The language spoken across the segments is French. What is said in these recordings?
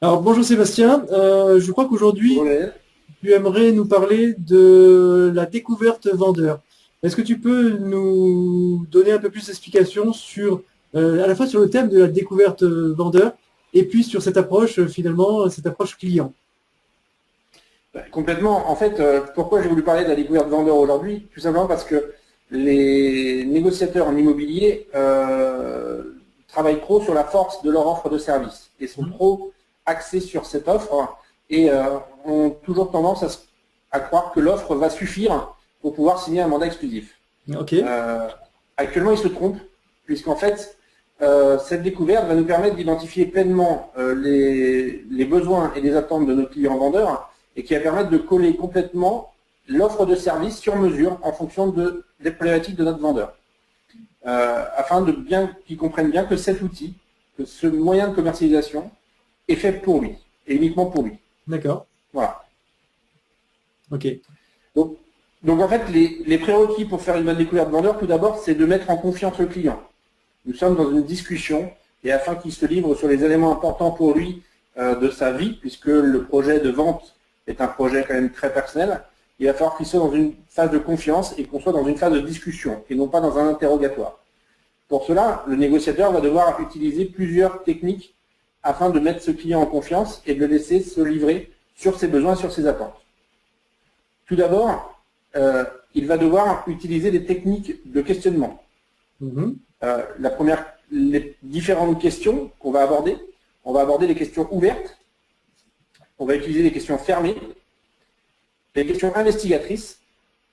Alors bonjour Sébastien. Je crois qu'aujourd'hui Relais. tu aimerais nous parler de la découverte vendeur. Est-ce que tu peux nous donner un peu plus d'explications sur à la fois sur le thème de la découverte vendeur et puis sur cette approche finalement cette approche client. Complètement. En fait, pourquoi j'ai voulu parler de la découverte vendeur aujourd'hui? Tout simplement parce que les négociateurs en immobilier travaillent trop sur la force de leur offre de service et sont trop axés sur cette offre et ont toujours tendance à croire que l'offre va suffire pour pouvoir signer un mandat exclusif. Ok. Euh, Actuellement, ils se trompent, puisqu'en fait, cette découverte va nous permettre d'identifier pleinement les besoins et les attentes de nos clients vendeurs et qui va permettre de coller complètement l'offre de service sur mesure en fonction des problématiques de notre vendeur. Afin de bien qu'ils comprennent bien que cet outil, que ce moyen de commercialisation est fait pour lui et uniquement pour lui. D'accord. Voilà. Ok. Donc, donc en fait, les prérequis pour faire une bonne découverte vendeur, tout d'abord, c'est de mettre en confiance le client. Nous sommes dans une discussion et afin qu'il se livre sur les éléments importants pour lui de sa vie, puisque le projet de vente est un projet quand même très personnel, il va falloir qu'il soit dans une phase de confiance et qu'on soit dans une phase de discussion et non pas dans un interrogatoire. Pour cela, le négociateur va devoir utiliser plusieurs techniques afin de mettre ce client en confiance et de le laisser se livrer sur ses besoins, sur ses attentes. Tout d'abord, il va devoir utiliser des techniques de questionnement. Mhm. La première, les différentes questions qu'on va aborder. On va aborder les questions ouvertes, on va utiliser les questions fermées, les questions investigatrices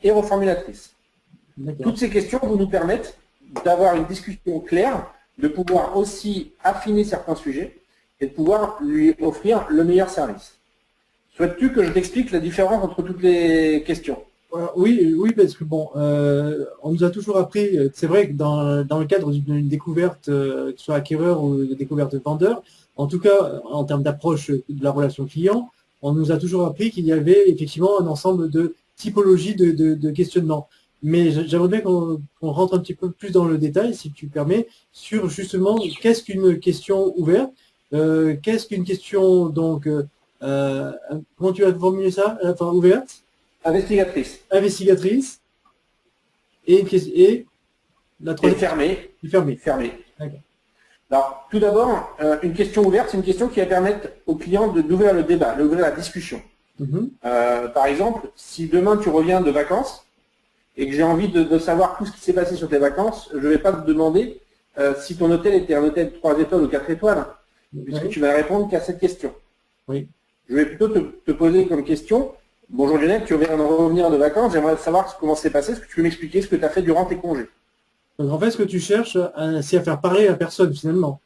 et reformulatrices. D'accord. Toutes ces questions vont nous permettre d'avoir une discussion claire, de pouvoir aussi affiner certains sujets et de pouvoir lui offrir le meilleur service. Souhaites-tu que je t'explique la différence entre toutes les questions? Oui, oui, parce que bon, on nous a toujours appris, c'est vrai que dans le cadre d'une découverte, que ce soit acquéreur ou de découverte vendeur, en tout cas en termes d'approche de la relation client, on nous a toujours appris qu'il y avait effectivement un ensemble de typologies de questionnements. Mais j'aimerais bien qu'on rentre un petit peu plus dans le détail, si tu permets, sur justement qu'est-ce qu'une question ouverte, qu'est-ce qu'une question donc, comment tu as formulé ça, enfin ouverte? Investigatrice. Investigatrice et la Et troisième fermée. est fermée. Fermée. D'accord. Alors, tout d'abord, une question ouverte, c'est une question qui va permettre au client d'ouvrir le débat, d'ouvrir la discussion. Mhm. Par exemple, si demain tu reviens de vacances et que j'ai envie de savoir tout ce qui s'est passé sur tes vacances, je ne vais pas te demander si ton hôtel était un hôtel de 3 étoiles ou 4 étoiles, puisque Oui. tu vas répondre qu'à cette question. Oui. Je vais plutôt te poser comme question, bonjour Lionel, tu viens de revenir de vacances, j'aimerais savoir comment c'est passé, est-ce que tu peux m'expliquer ce que tu as fait durant tes congés? Donc en fait, ce que tu cherches, c'est à faire parler à personne finalement,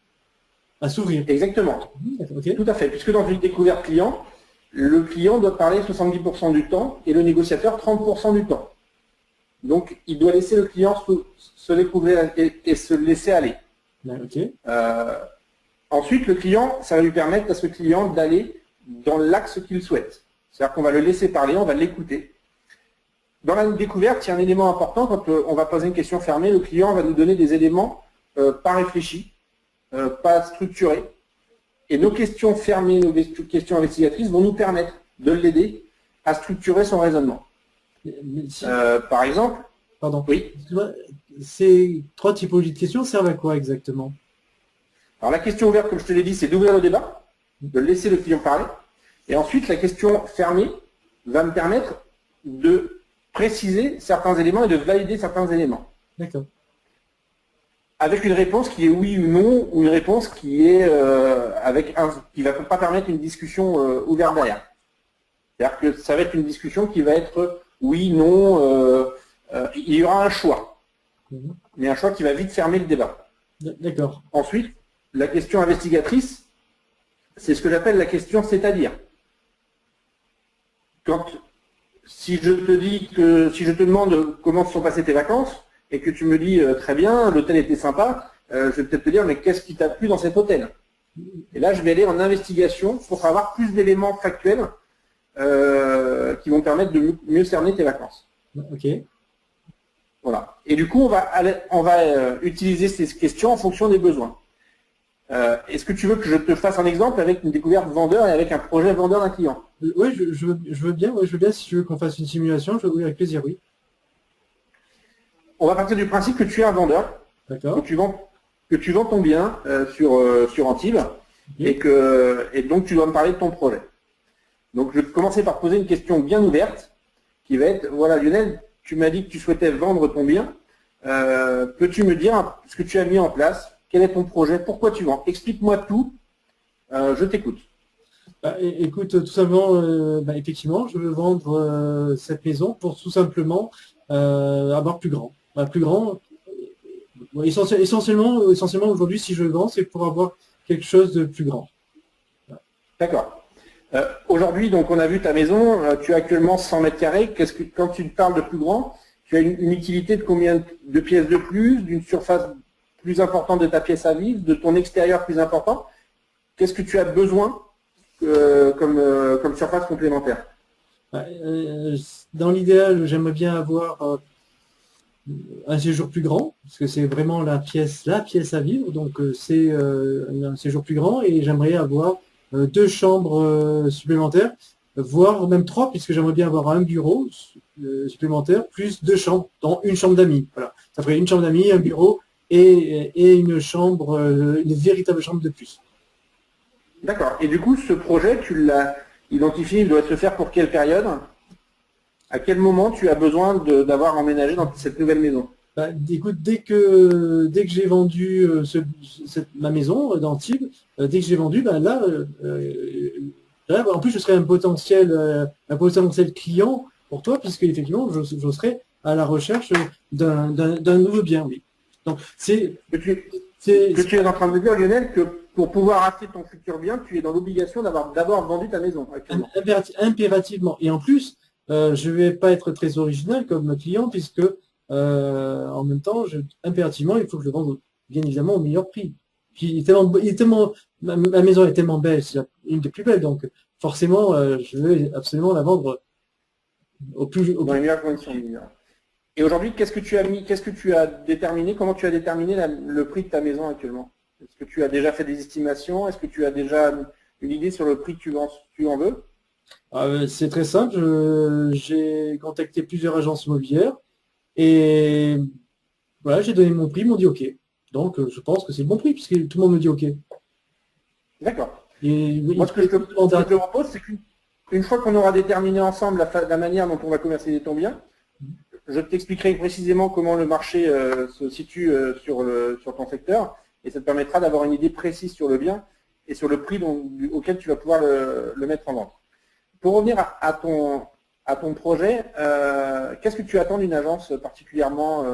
à s'ouvrir. Exactement, Mhm. D'accord. Ok. tout à fait, puisque dans une découverte client, le client doit parler 70% du temps et le négociateur 30% du temps. Donc, il doit laisser le client se découvrir et se laisser aller. Ok. Euh, Ensuite, le client, ça va lui permettre à ce client d'aller dans l'axe qu'il souhaite. C'est-à-dire qu'on va le laisser parler, on va l'écouter. Dans la découverte, il y a un élément important. Quand on va poser une question fermée, le client va nous donner des éléments pas réfléchis, pas structurés. Et nos questions fermées, nos questions investigatrices vont nous permettre de l'aider à structurer son raisonnement. Mais si, Par exemple, pardon. oui. Excuse-moi, ces trois typologies de questions servent à quoi exactement? Alors la question ouverte, comme je te l'ai dit, c'est d'ouvrir le débat, de laisser le client parler. Et ensuite, la question fermée va me permettre de préciser certains éléments et de valider certains éléments. D'accord. Avec une réponse qui est oui ou non, ou une réponse qui est qui ne va pas permettre une discussion ouverte derrière. C'est-à-dire que ça va être une discussion qui va être oui, non, il y aura un choix, Mhm. mais un choix qui va vite fermer le débat. D'accord. Ensuite, la question investigatrice, c'est ce que j'appelle la question c'est-à-dire. Quand, si je te dis que, si je te demande comment se sont passées tes vacances, et que tu me dis très bien, l'hôtel était sympa, je vais peut-être te dire mais qu'est-ce qui t'a plu dans cet hôtel? Et là, je vais aller en investigation pour avoir plus d'éléments factuels qui vont permettre de mieux cerner tes vacances. Ok. Voilà. Et du coup, on va utiliser ces questions en fonction des besoins. Est-ce que tu veux que je te fasse un exemple avec une découverte vendeur et avec un projet vendeur d'un client? Oui, je veux bien, ouais, je veux bien si tu veux qu'on fasse une simulation, oui, avec plaisir, oui. On va partir du principe que tu es un vendeur, que D'accord. tu vends ton bien sur Antibes Ok. et donc tu dois me parler de ton projet. Donc je vais commencer par poser une question bien ouverte qui va être, voilà Lionel, tu m'as dit que tu souhaitais vendre ton bien. Peux-tu me dire ce que tu as mis en place? Quel est ton projet? Pourquoi tu vends? Explique-moi tout. Je t'écoute. Bah, écoute, tout simplement, bah, effectivement, je veux vendre cette maison pour tout simplement avoir plus grand. Bah, plus grand, ouais, essentiellement aujourd'hui, si je vends, c'est pour avoir quelque chose de plus grand. D'accord. Aujourd'hui, donc on a vu ta maison, tu as actuellement 100 mètres carrés. Quand tu parles de plus grand, tu as une utilité de combien de pièces de plus, d'une surface plus importante de ta pièce à vivre, de ton extérieur plus important? Qu'est-ce que tu as besoin comme surface complémentaire? Bah, dans l'idéal, j'aimerais bien avoir un séjour plus grand, parce que c'est vraiment la pièce à vivre, donc c'est un séjour plus grand, et j'aimerais avoir deux chambres supplémentaires, voire même trois, puisque j'aimerais bien avoir un bureau supplémentaire, plus deux chambres, dont une chambre d'amis. Voilà. Ça ferait une chambre d'amis, un bureau et une chambre, une véritable chambre de plus. D'accord. Et du coup, ce projet, tu l'as identifié, il doit se faire pour quelle période? À quel moment tu as besoin d'avoir emménagé dans cette nouvelle maison? Bah, écoute, dès que j'ai vendu ma maison d'Antibes, dès que j'ai vendu, bah, là, en plus, je serai un potentiel client pour toi, puisque effectivement, je serai à la recherche d'un nouveau bien, oui. Donc, Que tu, c'est, que tu es en train de me dire, Lionel, que pour pouvoir acheter ton futur bien, tu es dans l'obligation d'avoir d'abord vendu ta maison actuellement. impérativement. Et en plus, je vais pas être très original comme client, puisque en même temps, impérativement, il faut que je le vende bien évidemment au meilleur prix. Puis ma maison est tellement belle, c'est une des plus belles, donc forcément, je veux absolument la vendre Dans les meilleures conditions, évidemment. Et aujourd'hui, qu'est-ce que tu as déterminé, comment tu as déterminé le prix de ta maison actuellement? Est-ce que tu as déjà fait des estimations? Est-ce que tu as déjà une idée sur le prix que tu en veux? C'est très simple. J'ai contacté plusieurs agences immobilières et voilà, j'ai donné mon prix, ils m'ont dit OK. Donc, je pense que c'est le bon prix puisque tout le monde me dit OK. Et D'accord. Moi, il ce que je te propose, c'est qu'une fois qu'on aura déterminé ensemble la manière dont on va commercialiser ton bien, je t'expliquerai précisément comment le marché se situe sur ton secteur et ça te permettra d'avoir une idée précise sur le bien et sur le prix auquel tu vas pouvoir le mettre en vente. Pour revenir à ton projet, qu'est-ce que tu attends d'une agence particulièrement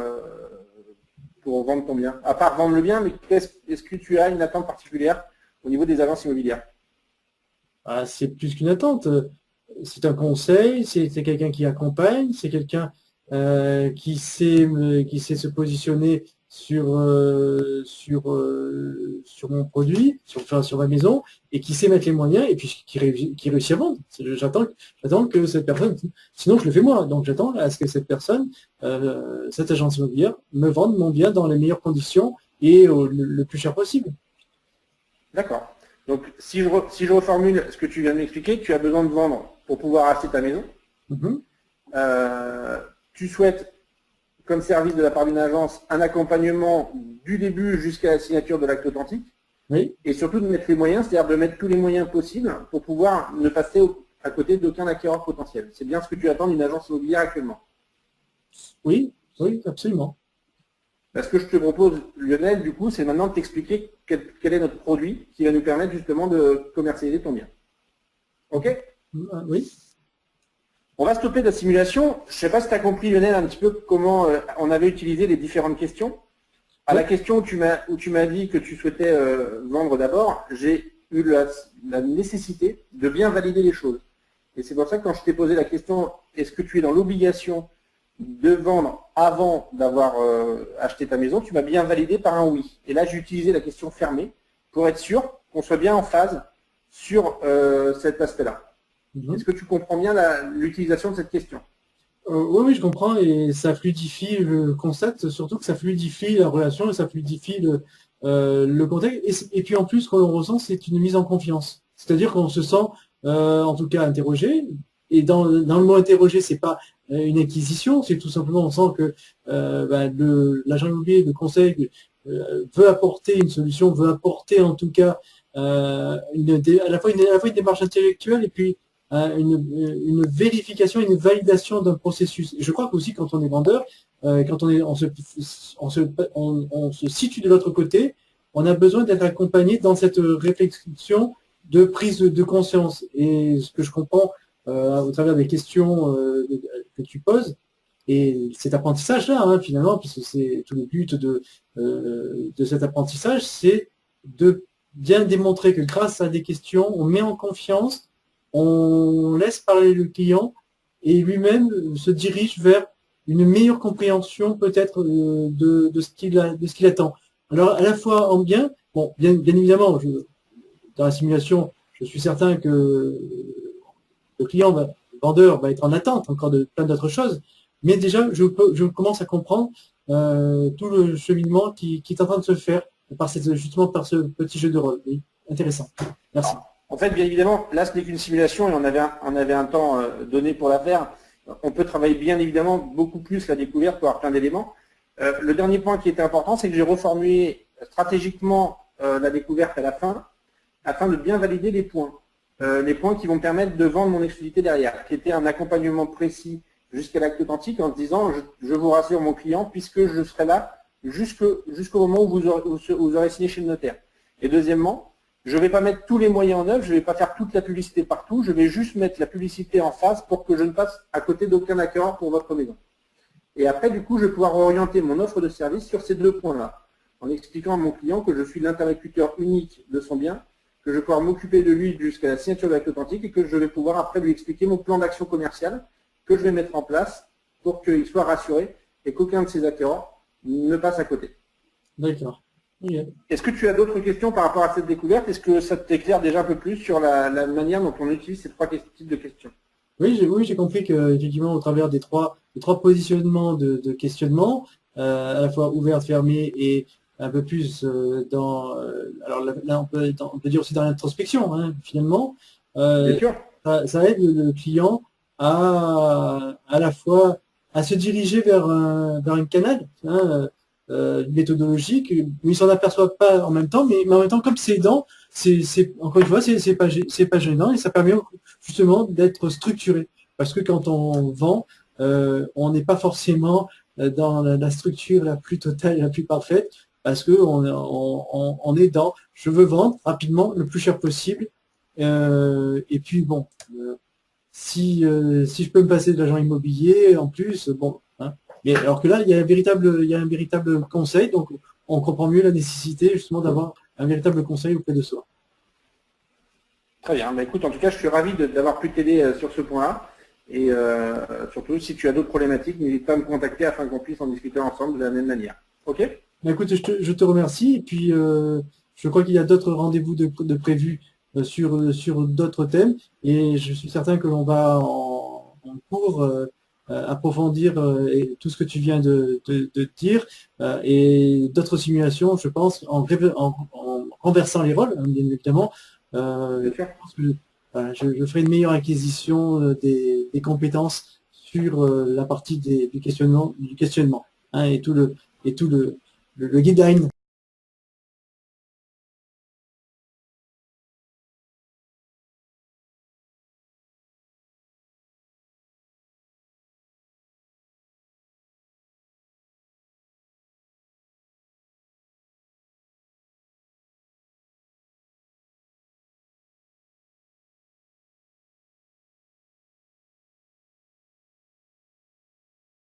pour vendre ton bien? À part vendre le bien, mais est-ce que tu as une attente particulière au niveau des agences immobilières? c'est plus qu'une attente. C'est un conseil, c'est quelqu'un qui accompagne, c'est quelqu'un qui sait se positionner sur mon produit, enfin, sur ma maison, et qui sait mettre les moyens, et puis qui réussit à vendre. J'attends que cette personne, sinon je le fais moi, donc j'attends à ce que cette personne, cette agence immobilière, me vende mon bien dans les meilleures conditions et le plus cher possible. D'accord. Donc, si je reformule ce que tu viens de m'expliquer, tu as besoin de vendre pour pouvoir acheter ta maison. Mhm. Tu souhaites, comme service de la part d'une agence, un accompagnement du début jusqu'à la signature de l'acte authentique. Oui, Et surtout de mettre les moyens, c'est-à-dire de mettre tous les moyens possibles pour pouvoir ne passer à côté d'aucun acquéreur potentiel. C'est bien ce que tu attends d'une agence immobilière actuellement. oui, oui, absolument. Ce que je te propose, Lionel, du coup, c'est maintenant de t'expliquer quel est notre produit qui va nous permettre justement de commercialiser ton bien. OK? Oui. On va stopper la simulation. Je ne sais pas si tu as compris, Lionel, un petit peu comment on avait utilisé les différentes questions. À Oui. la question où tu m'as dit que tu souhaitais vendre d'abord, j'ai eu la nécessité de bien valider les choses. Et c'est pour ça que quand je t'ai posé la question, est-ce que tu es dans l'obligation de vendre avant d'avoir acheté ta maison, tu m'as bien validé par un oui. Et là, j'ai utilisé la question fermée pour être sûr qu'on soit bien en phase sur cet aspect-là. Mhm. Est-ce que tu comprends bien l'utilisation de cette question? Oui, oui, je comprends et ça fluidifie, je constate surtout que ça fluidifie la relation et ça fluidifie le contexte. Et puis en plus, ce qu'on ressent, c'est une mise en confiance. C'est-à-dire qu'on se sent, en tout cas, interrogé. Et dans le mot interrogé, c'est pas une acquisition, c'est tout simplement on sent que l'agent immobilier de conseil veut apporter une solution, veut apporter en tout cas à la fois une démarche intellectuelle et puis une vérification, une validation d'un processus. Et je crois qu'aussi quand on est vendeur, quand on se situe de l'autre côté, on a besoin d'être accompagné dans cette réflexion de prise de conscience. Et ce que je comprends au travers des questions que tu poses, et cet apprentissage-là, hein, finalement, puisque c'est tout le but de cet apprentissage, c'est de bien démontrer que grâce à des questions, on met en confiance, on laisse parler le client et lui-même se dirige vers une meilleure compréhension peut-être de ce qu'il attend. Alors à la fois en bien, bon, bien évidemment, dans la simulation, je suis certain que le client, le vendeur va être en attente encore de plein d'autres choses, mais déjà je commence à comprendre tout le cheminement qui est en train de se faire justement par ce petit jeu de rôle. Oui, intéressant. Merci. En fait, bien évidemment, là, ce n'est qu'une simulation et on avait un temps donné pour la faire. On peut travailler bien évidemment beaucoup plus la découverte pour avoir plein d'éléments. Le dernier point qui était important, c'est que j'ai reformulé stratégiquement la découverte à la fin, afin de bien valider les points qui vont me permettre de vendre mon exclusivité derrière, qui était un accompagnement précis jusqu'à l'acte authentique en se disant je vous rassure mon client puisque je serai là jusqu'au moment où vous aurez signé chez le notaire. Et deuxièmement, je ne vais pas mettre tous les moyens en œuvre, je ne vais pas faire toute la publicité partout, je vais juste mettre la publicité en face pour que je ne passe à côté d'aucun acquéreur pour votre maison. Et après, du coup, je vais pouvoir orienter mon offre de service sur ces deux points-là, en expliquant à mon client que je suis l'interlocuteur unique de son bien, que je vais pouvoir m'occuper de lui jusqu'à la signature de l'acte authentique et que je vais pouvoir après lui expliquer mon plan d'action commerciale que je vais mettre en place pour qu'il soit rassuré et qu'aucun de ses acquéreurs ne passe à côté. D'accord. Okay. Est-ce que tu as d'autres questions par rapport à cette découverte? Est-ce que ça t'éclaire déjà un peu plus sur la manière dont on utilise ces trois types de questions? Oui, j'ai compris que effectivement au travers des trois positionnements de questionnement, à la fois ouverte, fermée et un peu plus dans alors là on peut dire aussi dans l'introspection, hein, finalement. Bien sûr. Ça aide le client à la fois à se diriger vers un canal, hein, méthodologique, où il s'en aperçoit pas en même temps, mais en même temps comme c'est aidant, c'est encore une fois c'est pas gênant et ça permet justement d'être structuré, parce que quand on vend, on n'est pas forcément dans la structure la plus totale, la plus parfaite, parce que on est dans je veux vendre rapidement le plus cher possible, et puis bon, si je peux me passer de l'agent immobilier en plus, bon, hein. Mais alors que là, il y a un véritable conseil, donc on comprend mieux la nécessité justement d'avoir un véritable conseil auprès de soi. Très bien. Bah, écoute, en tout cas, je suis ravi d'avoir pu t'aider sur ce point-là. Et surtout, si tu as d'autres problématiques, n'hésite pas à me contacter afin qu'on puisse en discuter ensemble de la même manière. OK? Bah, écoute, je te remercie. Et puis, je crois qu'il y a d'autres rendez-vous de prévus sur d'autres thèmes. Et je suis certain que l'on va en cours approfondir tout ce que tu viens de dire et d'autres simulations, je pense, en renversant les rôles, hein, bien évidemment. Je pense que je ferai une meilleure acquisition des compétences sur la partie du questionnement, hein, et tout le guideline